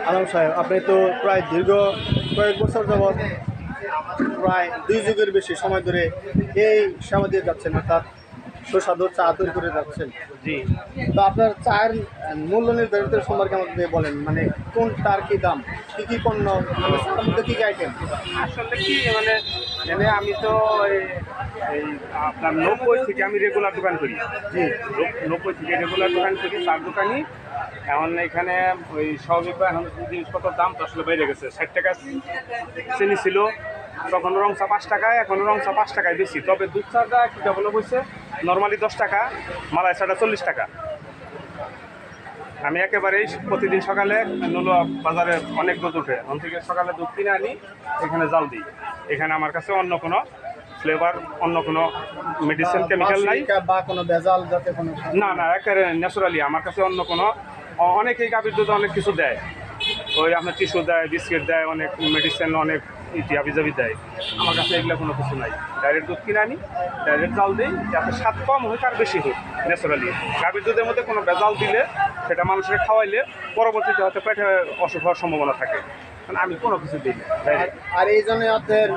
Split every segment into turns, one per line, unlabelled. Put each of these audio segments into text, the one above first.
আলম সাহেব, আপনি তো প্রায় দীর্ঘ কয়েক বছর যাবৎ প্রায় 2 যুগের বেশি সময় ধরে এই সেবা দিয়ে যাচ্ছেন, অর্থাৎ সুস্বাদু চা তৈরি করে যাচ্ছেন।
জি।
তো আপনার চায়ের মূল্য নির্ধারিত সম্পর্কে আমাদের বলেন, মানে কোনটার কী দাম, কী কী পণ্য, মানে চার মধ্যে কী কী আইটেম?
আসলে কি মানে এনে আমি তো এই আপনার 90 থেকে আমি রেগুলার দোকান করি।
জি।
90 থেকে রেগুলার দোকান করি, তার দোকানই এখন এখানে ওই স্বাভাবিক এখন জিনিসপত্রের দাম তো আসলে বেড়ে গেছে। 60 টাকা চিনি ছিল, তখন রং চা 5 টাকায়, এখন রং চা 5 টাকায় বেশি। তবে দুধ চাটা একটু ডেভেলপ হয়েছে, নর্মালি 10 টাকা, মালাই চাটা 40 টাকা। আমি একেবারেই প্রতিদিন সকালে নলুয়া বাজারে অনেক দুধ উঠে, ওখান থেকে সকালে দুধ কিনে আনি, এখানে জাল দিই। এখানে আমার কাছে অন্য কোনো ফ্লেভার, অন্য কোনো মেডিসিন, কেমিক্যাল নাই,
বা কোনো ভেজাল যাতে কোনো
না না, একেবারে ন্যাচারালি। আমার কাছে অন্য কোনো, অনেকেই গাভীর দুধ অনেক কিছু দেয়, ওই আপনার টিস্যু দেয়, বিস্কিট দেয়, অনেক মেডিসিন, অনেক হাবিজাবি দেয়। আমার কাছে এগুলো কোনো কিছু নাই। ডাইরেক্ট দুধ কিনে আনি, ডাইরেক্ট জাল দিই, যাতে স্বাদ কম হোক আর বেশি হোক, ন্যাচারালি। গাভীর দুধের মধ্যে কোনো ভেজাল দিলে, সেটা মানুষকে খাওয়াইলে পরবর্তীতে হয়তো পেটে অসুখ হওয়ার সম্ভাবনা থাকে। কারণ আমি কোনো কিছু দিই না।
আর এই জন্য আপনার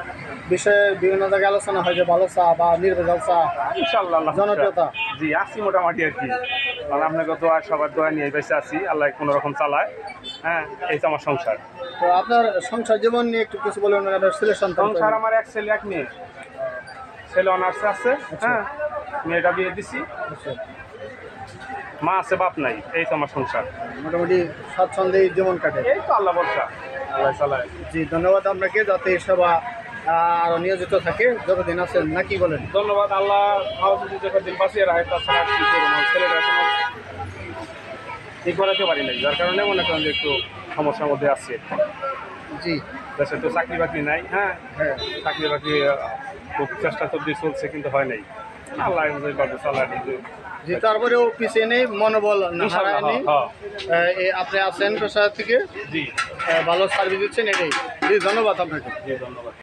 বিষয়ে বিভিন্ন জায়গায় আলোচনা হয় যে ভালো চা বা নির্ভেজাল চা
ইনশাআল্লাহ
জনপ্রিয়তা।
জি, আসি মোটামুটি আর কি। কারণ আপনাকে দোয়া, সবার দোয়া নিয়ে বেঁচে আছি, আল্লাহ কোনো রকম চালায়। হ্যাঁ, এই তো আমার সংসার।
তো আপনার সংসার জীবন নিয়ে একটু কিছু বলুন, আপনার ছেলে সন্তান?
সংসার আমার এক ছেলে এক মেয়ে। ছেলে অনার্সে আছে, হ্যাঁ, মেয়েটা বিয়ে দিছি, মা আছে, বাপ নাই। এই তো আমার সংসার।
মোটামুটি স্বাচ্ছন্দ্যেই জীবন কাটে।
এই তো আল্লাহ বর্ষা, আল্লাহ চালায়।
জি, ধন্যবাদ আপনাকে, যাতে এই সেবা আরও নিয়োজিত থাকে যতদিন আছেন, না কি বলেন?
ধন্যবাদ। আল্লাহ যদি যতদিন বাঁচিয়ে রাখে, তাছাড়া কি করবো, ছেলেটা কোনো ঠিক করাতে পারি নাই, যার কারণে মনে করেন যে একটু সমস্যার মধ্যে আছে।
জি।
দেশে তো চাকরি বাকরি নাই, হ্যাঁ,
হ্যাঁ।
চাকরি বাকরি খুব চেষ্টা চলতে চলছে, কিন্তু হয় নাই। আল্লাহ চালায়।
জি, তারপরেও পিছিয়ে নেই, মনোবল না হারায়নি। আপনি আছেন পেশা থেকে,
জি
ভালো সার্ভিস দিচ্ছেন, এটাই। জি, ধন্যবাদ আপনাকে।
জি, ধন্যবাদ।